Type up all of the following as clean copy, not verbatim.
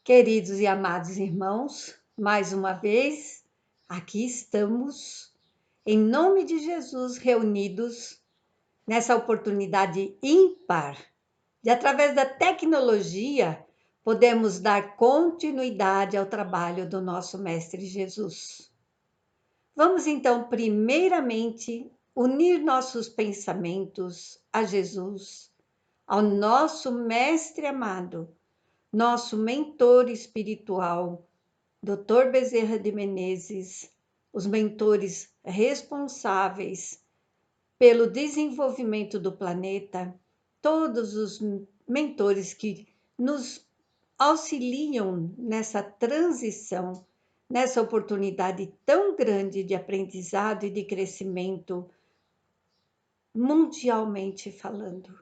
Queridos e amados irmãos, mais uma vez, aqui estamos, em nome de Jesus, reunidos nessa oportunidade ímpar de, através da tecnologia, podemos dar continuidade ao trabalho do nosso Mestre Jesus. Vamos então, primeiramente, unir nossos pensamentos a Jesus, ao nosso Mestre amado, nosso mentor espiritual, Dr. Bezerra de Menezes, os mentores responsáveis pelo desenvolvimento do planeta, todos os mentores que nos auxiliam nessa transição, nessa oportunidade tão grande de aprendizado e de crescimento, mundialmente falando.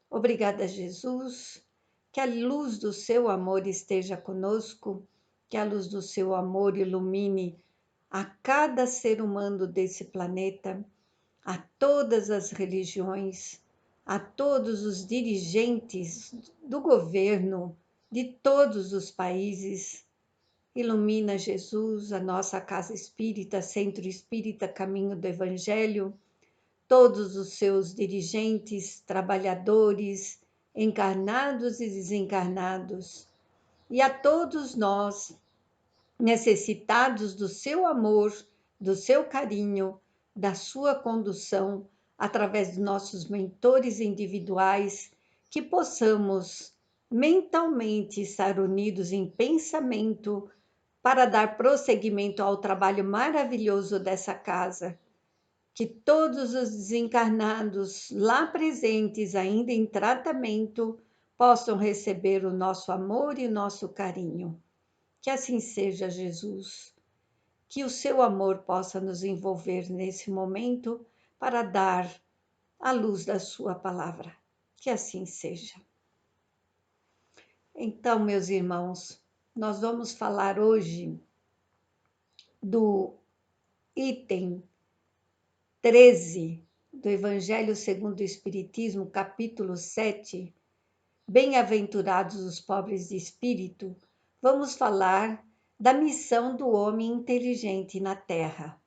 Obrigada, Jesus. Que a luz do seu amor esteja conosco, que a luz do seu amor ilumine a cada ser humano desse planeta, a todas as religiões, a todos os dirigentes do governo de todos os países. Ilumina, Jesus, a nossa Casa Espírita, Centro Espírita Caminho do Evangelho, todos os seus dirigentes, trabalhadores, encarnados e desencarnados, e a todos nós, necessitados do seu amor, do seu carinho, da sua condução, através de nossos mentores individuais, que possamos mentalmente estar unidos em pensamento para dar prosseguimento ao trabalho maravilhoso dessa casa. Que todos os desencarnados lá presentes, ainda em tratamento, possam receber o nosso amor e o nosso carinho. Que assim seja, Jesus. Que o seu amor possa nos envolver nesse momento para dar a luz da sua palavra. Que assim seja. Então, meus irmãos, nós vamos falar hoje do item 13 do Evangelho segundo o Espiritismo, capítulo 7, Bem-aventurados os pobres de espírito. Vamos falar da missão do homem inteligente na Terra.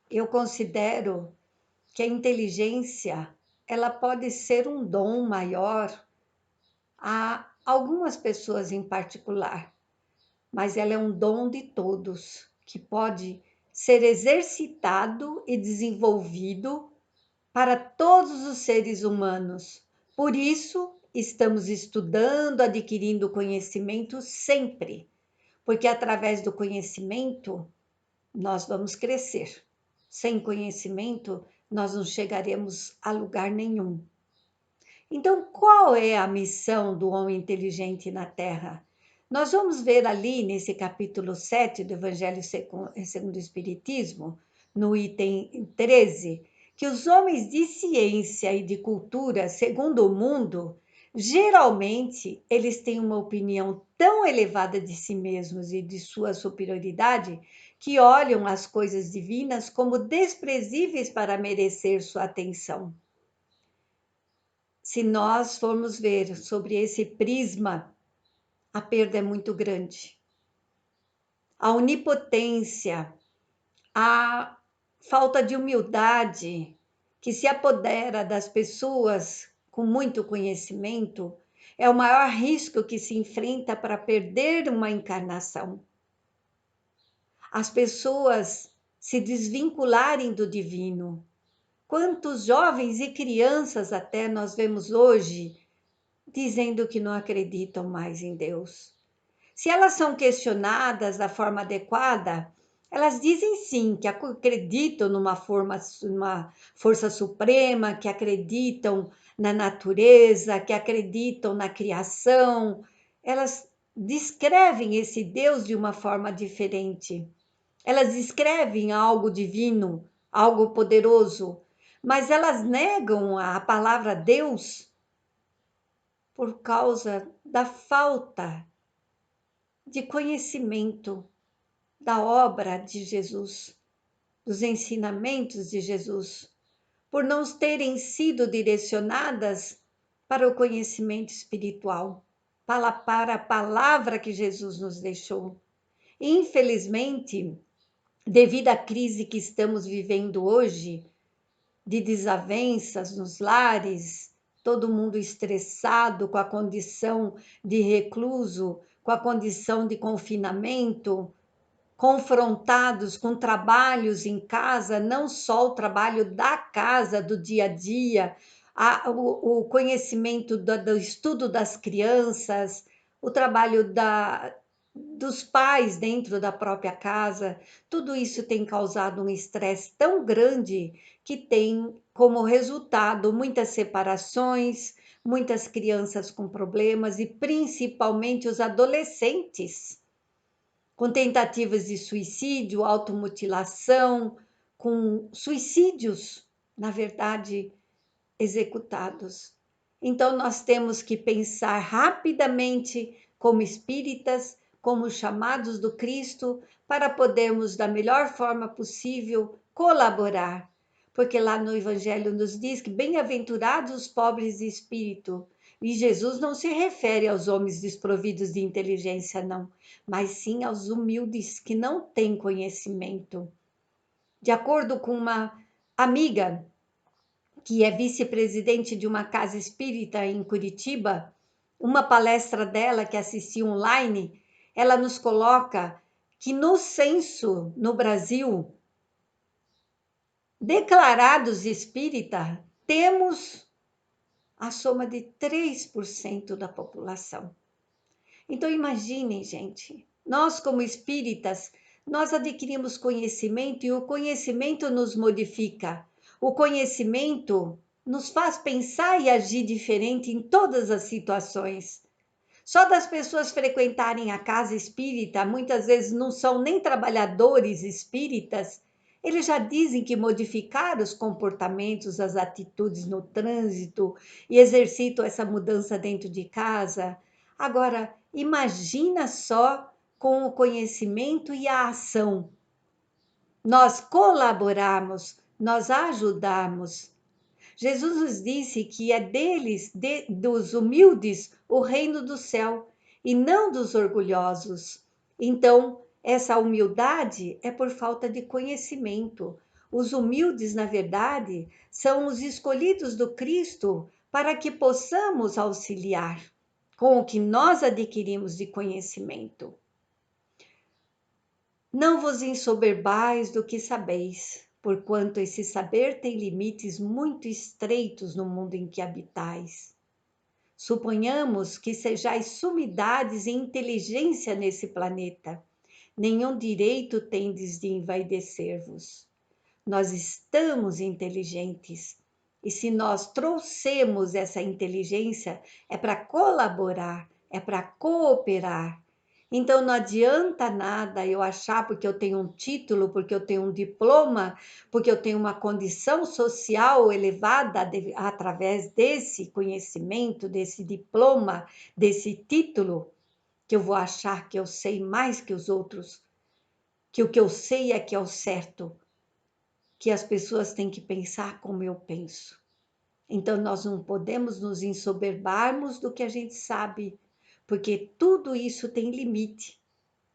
Eu considero que a inteligência, ela pode ser um dom maior a algumas pessoas em particular, mas ela é um dom de todos, que pode ser exercitado e desenvolvido para todos os seres humanos. Por isso, estamos estudando, adquirindo conhecimento sempre, porque através do conhecimento nós vamos crescer. Sem conhecimento, nós não chegaremos a lugar nenhum. Então, qual é a missão do homem inteligente na Terra? Nós vamos ver ali nesse capítulo 7 do Evangelho segundo o Espiritismo, no item 13, que os homens de ciência e de cultura, segundo o mundo, geralmente eles têm uma opinião tão elevada de si mesmos e de sua superioridade que olham as coisas divinas como desprezíveis para merecer sua atenção. Se nós formos ver sobre esse prisma, a perda é muito grande. A onipotência, a falta de humildade que se apodera das pessoas com muito conhecimento é o maior risco que se enfrenta para perder uma encarnação. As pessoas se desvincularem do divino. Quantos jovens e crianças até nós vemos hoje dizendo que não acreditam mais em Deus. Se elas são questionadas da forma adequada, elas dizem sim, que acreditam numa força suprema, que acreditam na natureza, que acreditam na criação. Elas descrevem esse Deus de uma forma diferente. Elas descrevem algo divino, algo poderoso, mas elas negam a palavra Deus por causa da falta de conhecimento da obra de Jesus, dos ensinamentos de Jesus, por não terem sido direcionadas para o conhecimento espiritual. para a palavra que Jesus nos deixou. Infelizmente, devido à crise que estamos vivendo hoje, de desavenças nos lares, todo mundo estressado com a condição de recluso, com a condição de confinamento, confrontados com trabalhos em casa, não só o trabalho da casa, do dia a dia, o conhecimento do estudo das crianças, o trabalho dos pais dentro da própria casa, tudo isso tem causado um estresse tão grande que tem como resultado muitas separações, muitas crianças com problemas e principalmente os adolescentes com tentativas de suicídio, automutilação, com suicídios, na verdade, executados. Então, nós temos que pensar rapidamente como espíritas, como chamados do Cristo, para podermos, da melhor forma possível, colaborar. Porque lá no Evangelho nos diz que bem-aventurados os pobres de espírito. E Jesus não se refere aos homens desprovidos de inteligência, não, mas sim aos humildes que não têm conhecimento. De acordo com uma amiga que é vice-presidente de uma casa espírita em Curitiba, uma palestra dela que assisti online, ela nos coloca que no censo no Brasil, declarados espírita, temos a soma de 3% da população. Então imaginem, gente, nós como espíritas, nós adquirimos conhecimento e o conhecimento nos modifica. O conhecimento nos faz pensar e agir diferente em todas as situações. Só das pessoas frequentarem a casa espírita, muitas vezes não são nem trabalhadores espíritas, eles já dizem que modificaram os comportamentos, as atitudes no trânsito e exercitam essa mudança dentro de casa. Agora, imagina só com o conhecimento e a ação. Nós colaboramos, nós ajudamos. Jesus nos disse que é deles, dos humildes, o reino do céu, e não dos orgulhosos. Então, essa humildade é por falta de conhecimento. Os humildes, na verdade, são os escolhidos do Cristo para que possamos auxiliar com o que nós adquirimos de conhecimento. Não vos ensoberbais do que sabeis, porquanto esse saber tem limites muito estreitos no mundo em que habitais. Suponhamos que sejais sumidades em inteligência nesse planeta. Nenhum direito tendes de envaidecer-vos. Nós estamos inteligentes, e se nós trouxemos essa inteligência, é para colaborar, é para cooperar. Então não adianta nada eu achar porque eu tenho um título, porque eu tenho um diploma, porque eu tenho uma condição social elevada através desse conhecimento, desse diploma, desse título, que eu vou achar que eu sei mais que os outros, que o que eu sei é que é o certo, que as pessoas têm que pensar como eu penso. Então nós não podemos nos ensoberbarmos do que a gente sabe, porque tudo isso tem limite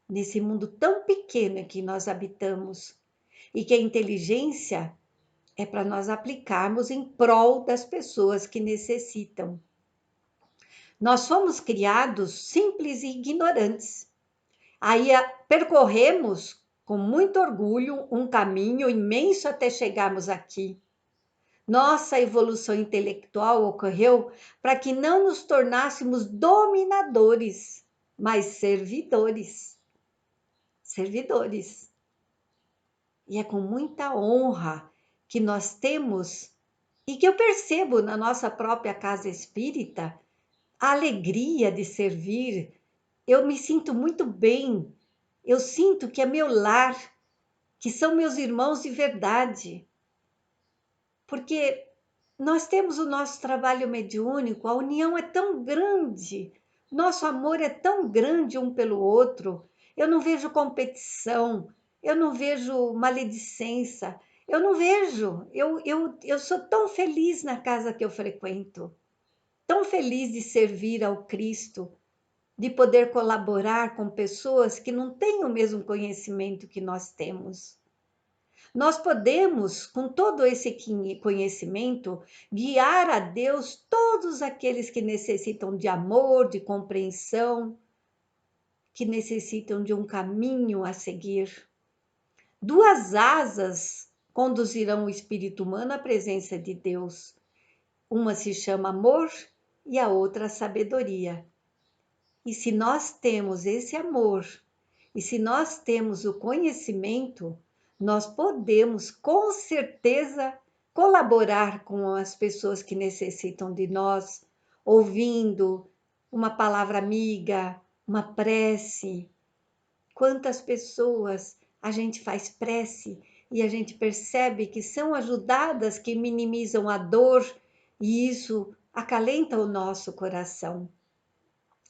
nesse mundo tão pequeno que nós habitamos, e que a inteligência é para nós aplicarmos em prol das pessoas que necessitam. Nós fomos criados simples e ignorantes. Aí percorremos com muito orgulho um caminho imenso até chegarmos aqui. Nossa evolução intelectual ocorreu para que não nos tornássemos dominadores, mas servidores. Servidores. E é com muita honra que nós temos, e que eu percebo na nossa própria casa espírita, a alegria de servir. Eu me sinto muito bem. Eu sinto que é meu lar, que são meus irmãos de verdade. Porque nós temos o nosso trabalho mediúnico, a união é tão grande, nosso amor é tão grande um pelo outro. Eu não vejo competição, eu não vejo maledicência, eu não vejo. Eu sou tão feliz na casa que eu frequento, tão feliz de servir ao Cristo, de poder colaborar com pessoas que não têm o mesmo conhecimento que nós temos. Nós podemos, com todo esse conhecimento, guiar a Deus todos aqueles que necessitam de amor, de compreensão, que necessitam de um caminho a seguir. Duas asas conduzirão o espírito humano à presença de Deus. Uma se chama amor e a outra sabedoria. E se nós temos esse amor, e se nós temos o conhecimento, nós podemos com certeza colaborar com as pessoas que necessitam de nós, ouvindo uma palavra amiga, uma prece. Quantas pessoas a gente faz prece e a gente percebe que são ajudadas, que minimizam a dor, e isso acalenta o nosso coração.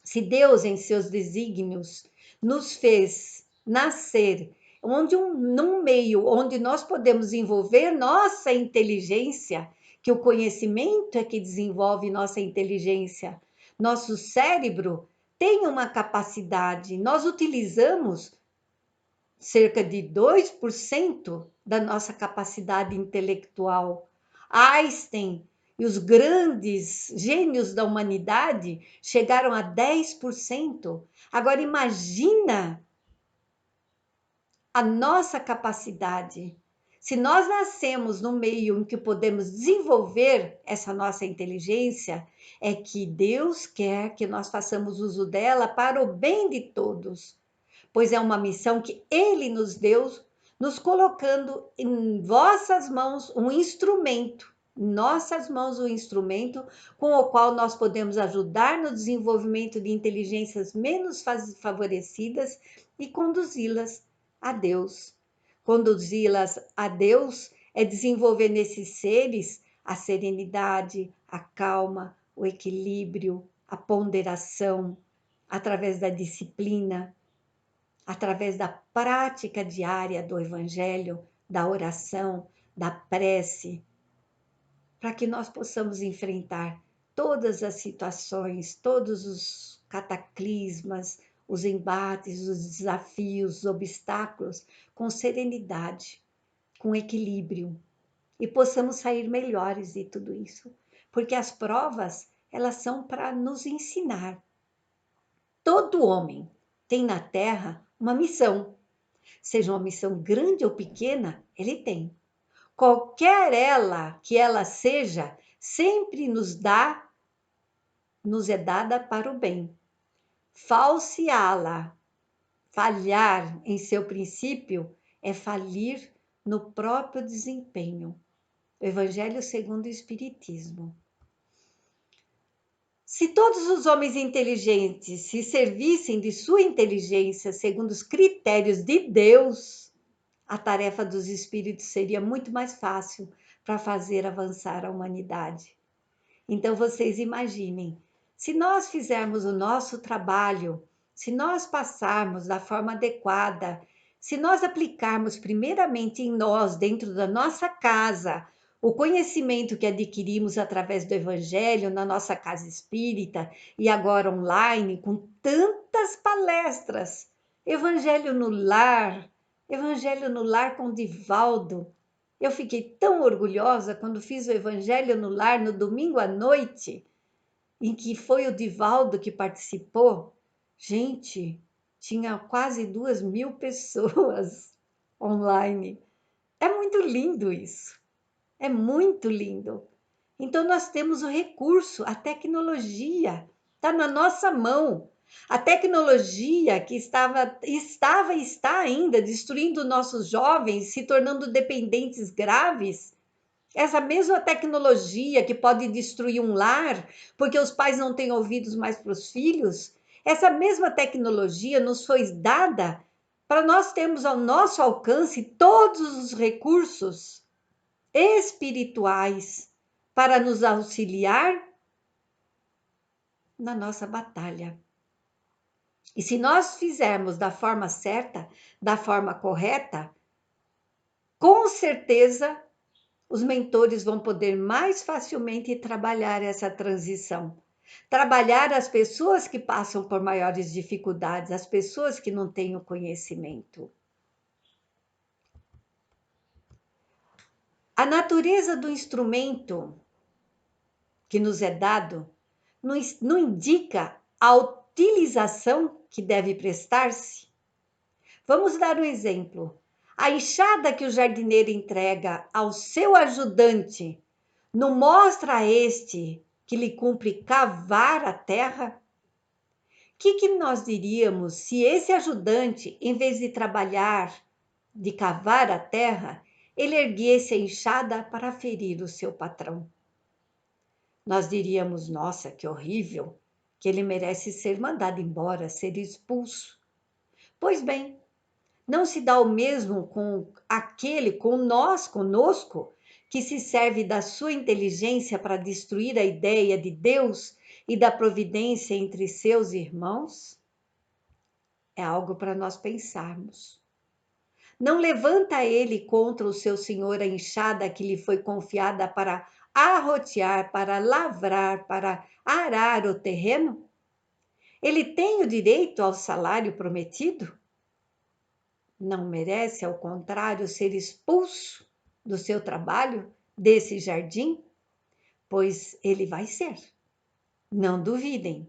Se Deus, em seus desígnios, nos fez nascer num meio onde nós podemos desenvolver nossa inteligência, que o conhecimento é que desenvolve nossa inteligência, nosso cérebro tem uma capacidade, nós utilizamos cerca de 2% da nossa capacidade intelectual. Einstein e os grandes gênios da humanidade chegaram a 10%. Agora imagina a nossa capacidade. Se nós nascemos no meio em que podemos desenvolver essa nossa inteligência, é que Deus quer que nós façamos uso dela para o bem de todos, pois é uma missão que Ele nos deu, nos colocando em vossas mãos um instrumento, em nossas mãos um instrumento com o qual nós podemos ajudar no desenvolvimento de inteligências menos favorecidas e conduzi-las a Deus. Conduzi-las a Deus é desenvolver nesses seres a serenidade, a calma, o equilíbrio, a ponderação, através da disciplina, através da prática diária do Evangelho, da oração, da prece, para que nós possamos enfrentar todas as situações, todos os cataclismas, os embates, os desafios, os obstáculos, com serenidade, com equilíbrio, e possamos sair melhores de tudo isso, porque as provas, elas são para nos ensinar. Todo homem tem na Terra uma missão, seja uma missão grande ou pequena, ele tem. Qualquer que ela seja, sempre nos é dada para o bem. Falseá-la, falhar em seu princípio, é falir no próprio desempenho. O Evangelho segundo o Espiritismo. Se todos os homens inteligentes se servissem de sua inteligência segundo os critérios de Deus, a tarefa dos espíritos seria muito mais fácil para fazer avançar a humanidade. Então vocês imaginem, se nós fizermos o nosso trabalho, se nós passarmos da forma adequada, se nós aplicarmos primeiramente em nós, dentro da nossa casa, o conhecimento que adquirimos através do Evangelho na nossa casa espírita e agora online, com tantas palestras, Evangelho no Lar com Divaldo. Eu fiquei tão orgulhosa quando fiz o Evangelho no Lar no domingo à noite, em que foi o Divaldo que participou. Gente, tinha quase 2.000 pessoas online. É muito lindo isso. É muito lindo. Então, nós temos o recurso, a tecnologia, está na nossa mão. A tecnologia que estava e está ainda destruindo nossos jovens, se tornando dependentes graves, essa mesma tecnologia que pode destruir um lar, porque os pais não têm ouvidos mais para os filhos, essa mesma tecnologia nos foi dada para nós termos ao nosso alcance todos os recursos espirituais para nos auxiliar na nossa batalha. E se nós fizermos da forma certa, da forma correta, com certeza os mentores vão poder mais facilmente trabalhar essa transição. trabalhar as pessoas que passam por maiores dificuldades, as pessoas que não têm o conhecimento. A natureza do instrumento que nos é dado não indica a utilização que deve prestar-se? Vamos dar um exemplo. A enxada que o jardineiro entrega ao seu ajudante não mostra a este que lhe cumpre cavar a terra? O que nós diríamos se esse ajudante, em vez de trabalhar, de cavar a terra, ele erguesse a enxada para ferir o seu patrão? Nós diríamos, nossa, que horrível, que ele merece ser mandado embora, ser expulso. Pois bem, não se dá o mesmo com aquele, com nós, conosco, que se serve da sua inteligência para destruir a ideia de Deus e da providência entre seus irmãos? É algo para nós pensarmos. Não levanta ele contra o seu senhor a enxada que lhe foi confiada para arrotear, para lavrar, para arar o terreno? Ele tem o direito ao salário prometido? Não merece, ao contrário, ser expulso do seu trabalho, desse jardim? Pois ele vai ser. Não duvidem.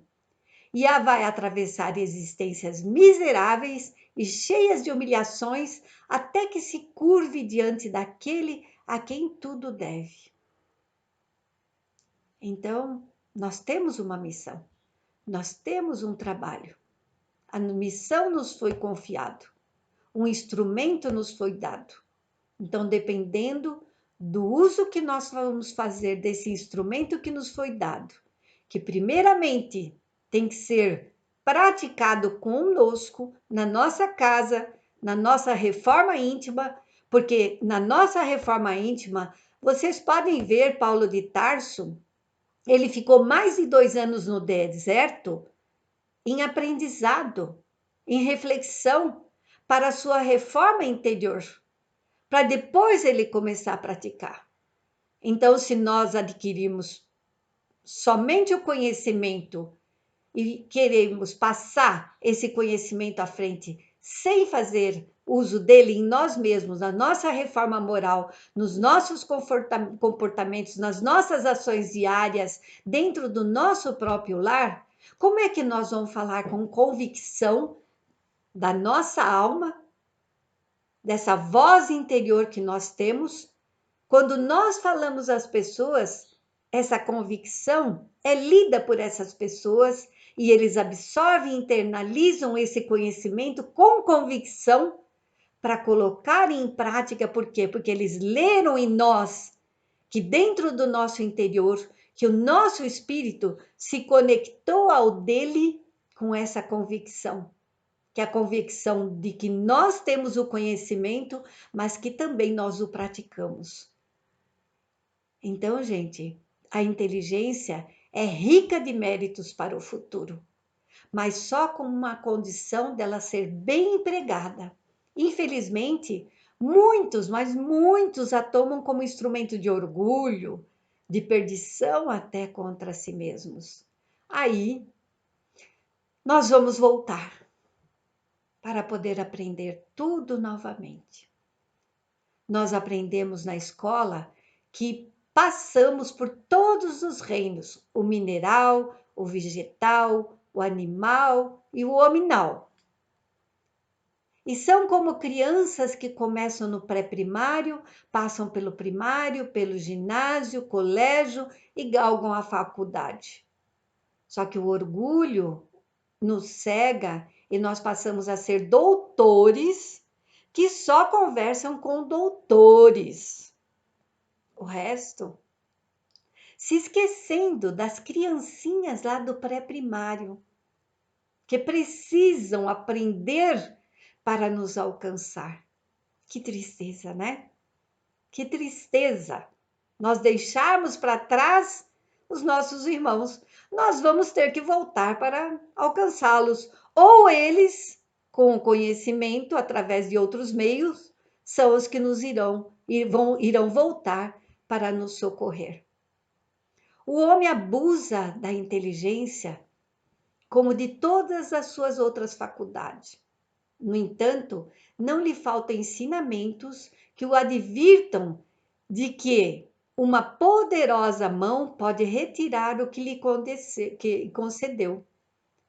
E vai atravessar existências miseráveis e cheias de humilhações até que se curve diante daquele a quem tudo deve. Então, nós temos uma missão, nós temos um trabalho. A missão nos foi confiado, um instrumento nos foi dado. Então, dependendo do uso que nós vamos fazer desse instrumento que nos foi dado, que primeiramente tem que ser praticado conosco, na nossa casa, na nossa reforma íntima, porque na nossa reforma íntima, vocês podem ver Paulo de Tarso, ele ficou mais de 2 anos no deserto, em aprendizado, em reflexão, para a sua reforma interior, para depois ele começar a praticar. Então, se nós adquirirmos somente o conhecimento e queremos passar esse conhecimento à frente sem fazer uso dele em nós mesmos, na nossa reforma moral, nos nossos comportamentos, nas nossas ações diárias, dentro do nosso próprio lar, como é que nós vamos falar com convicção da nossa alma, dessa voz interior que nós temos? Quando nós falamos às pessoas, essa convicção é lida por essas pessoas e eles absorvem e internalizam esse conhecimento com convicção para colocar em prática. Por quê? Porque eles leram em nós, que dentro do nosso interior, que o nosso espírito se conectou ao dele com essa convicção. Que é a convicção de que nós temos o conhecimento, mas que também nós o praticamos. Então, gente, a inteligência é rica de méritos para o futuro, mas só com uma condição dela ser bem empregada. Infelizmente, muitos, mas muitos a tomam como instrumento de orgulho, de perdição até contra si mesmos. Aí, nós vamos voltar para poder aprender tudo novamente. Nós aprendemos na escola que passamos por todos os reinos, o mineral, o vegetal, o animal e o hominal. E são como crianças que começam no pré-primário, passam pelo primário, pelo ginásio, colégio e galgam a faculdade. Só que o orgulho nos cega e nós passamos a ser doutores que só conversam com doutores. O resto, se esquecendo das criancinhas lá do pré-primário, que precisam aprender para nos alcançar. Que tristeza, né? Que tristeza! Nós deixarmos para trás os nossos irmãos. Nós vamos ter que voltar para alcançá-los. Ou eles, com o conhecimento, através de outros meios, são os que nos irão voltar para nos socorrer. O homem abusa da inteligência como de todas as suas outras faculdades. No entanto, não lhe faltam ensinamentos que o advirtam de que uma poderosa mão pode retirar o que lhe concedeu.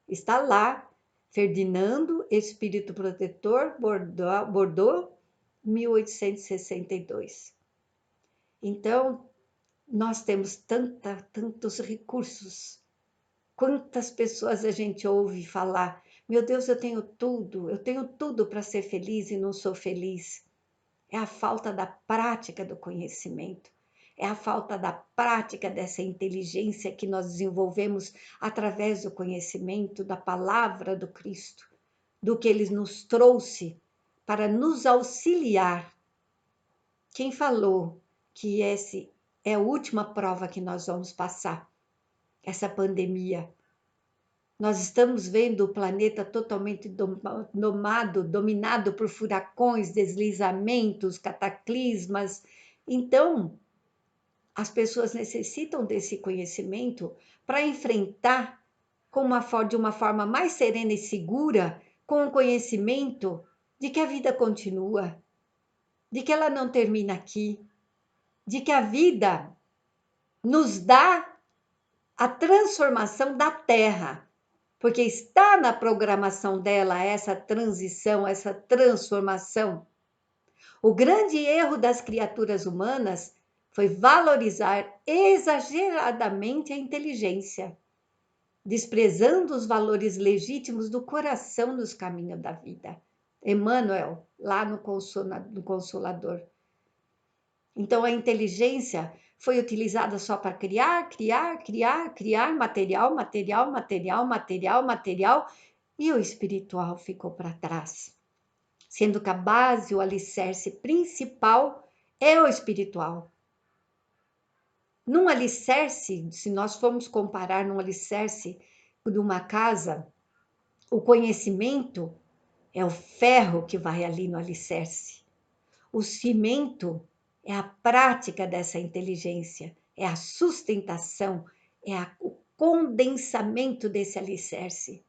Está lá, Ferdinando, Espírito Protetor, Bordeaux, 1862. Então, nós temos tantos recursos. Quantas pessoas a gente ouve falar: meu Deus, eu tenho tudo para ser feliz e não sou feliz. É a falta da prática do conhecimento, é a falta da prática dessa inteligência que nós desenvolvemos através do conhecimento da palavra do Cristo, do que ele nos trouxe para nos auxiliar. Quem falou que essa é a última prova que nós vamos passar, essa pandemia? Nós estamos vendo o planeta totalmente dominado por furacões, deslizamentos, cataclismas. Então, as pessoas necessitam desse conhecimento para enfrentar de uma forma mais serena e segura, com o conhecimento de que a vida continua, de que ela não termina aqui, de que a vida nos dá a transformação da Terra, porque está na programação dela essa transição, essa transformação. O grande erro das criaturas humanas foi valorizar exageradamente a inteligência, desprezando os valores legítimos do coração nos caminhos da vida. Emmanuel, lá no Consolador. Então, a inteligência foi utilizada só para criar material, e o espiritual ficou para trás, sendo que a base, o alicerce principal é o espiritual. Num alicerce, se nós formos comparar num alicerce de uma casa, o conhecimento é o ferro que vai ali no alicerce. O cimento é a prática dessa inteligência, é a sustentação, o condensamento desse alicerce.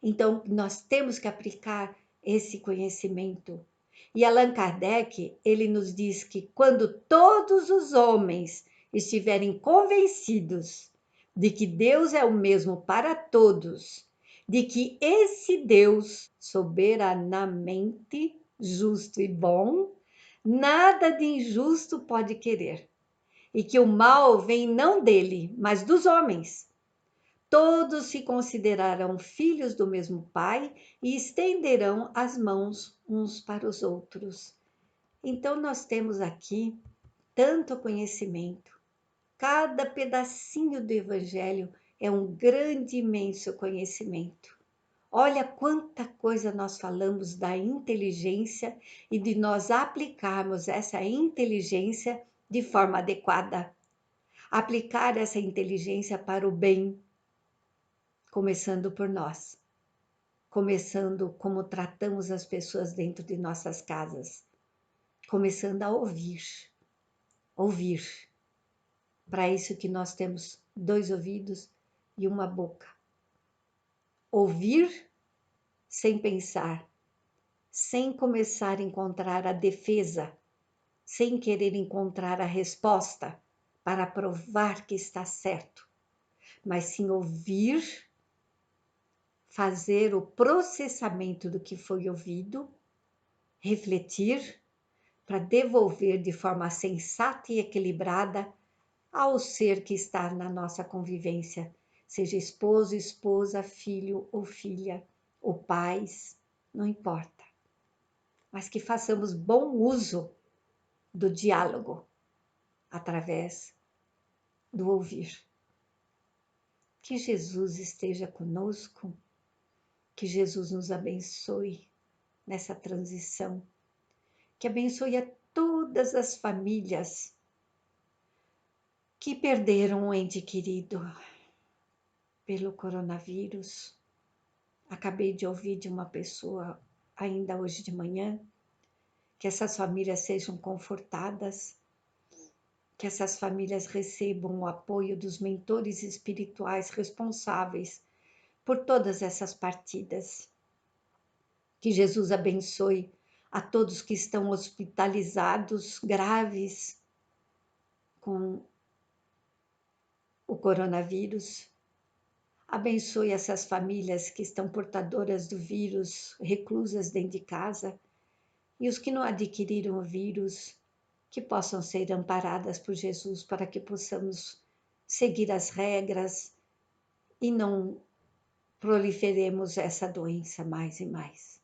Então, nós temos que aplicar esse conhecimento. E Allan Kardec, ele nos diz que quando todos os homens estiverem convencidos de que Deus é o mesmo para todos, de que esse Deus soberanamente justo e bom, nada de injusto pode querer, e que o mal vem não dele, mas dos homens. Todos se considerarão filhos do mesmo Pai e estenderão as mãos uns para os outros. Então, nós temos aqui tanto conhecimento. Cada pedacinho do Evangelho é um grande, imenso conhecimento. Olha quanta coisa nós falamos da inteligência e de nós aplicarmos essa inteligência de forma adequada. Aplicar essa inteligência para o bem, começando por nós. Começando como tratamos as pessoas dentro de nossas casas. Começando a ouvir. Ouvir. Para isso que nós temos 2 ouvidos e uma boca. Ouvir sem pensar, sem começar a encontrar a defesa, sem querer encontrar a resposta para provar que está certo, mas sim ouvir, fazer o processamento do que foi ouvido, refletir, para devolver de forma sensata e equilibrada ao ser que está na nossa convivência, seja esposo, esposa, filho ou filha, ou pais, não importa. Mas que façamos bom uso do diálogo através do ouvir. Que Jesus esteja conosco, que Jesus nos abençoe nessa transição, que abençoe a todas as famílias que perderam um ente querido pelo coronavírus. Acabei de ouvir de uma pessoa ainda hoje de manhã, que essas famílias sejam confortadas, que essas famílias recebam o apoio dos mentores espirituais responsáveis por todas essas partidas. Que Jesus abençoe a todos que estão hospitalizados, graves, com o coronavírus. Abençoe essas famílias que estão portadoras do vírus, reclusas dentro de casa, e os que não adquiriram o vírus, que possam ser amparadas por Jesus para que possamos seguir as regras e não proliferemos essa doença mais e mais.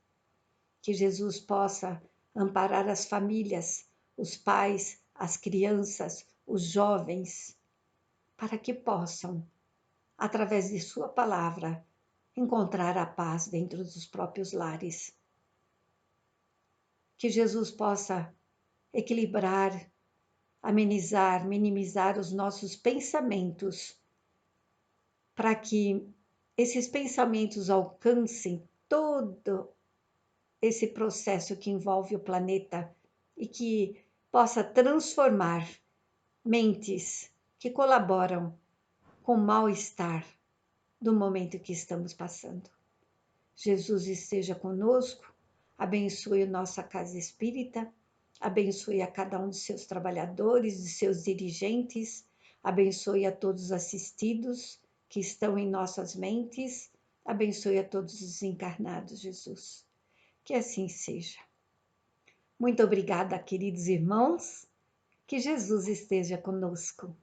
Que Jesus possa amparar as famílias, os pais, as crianças, os jovens, para que possam, através de sua palavra, encontrar a paz dentro dos próprios lares. Que Jesus possa equilibrar, amenizar, minimizar os nossos pensamentos, para que esses pensamentos alcancem todo esse processo que envolve o planeta e que possa transformar mentes que colaboram com o mal-estar do momento que estamos passando. Jesus esteja conosco, abençoe a nossa casa espírita, abençoe a cada um de seus trabalhadores, de seus dirigentes, abençoe a todos os assistidos que estão em nossas mentes, abençoe a todos os encarnados, Jesus. Que assim seja. Muito obrigada, queridos irmãos. Que Jesus esteja conosco.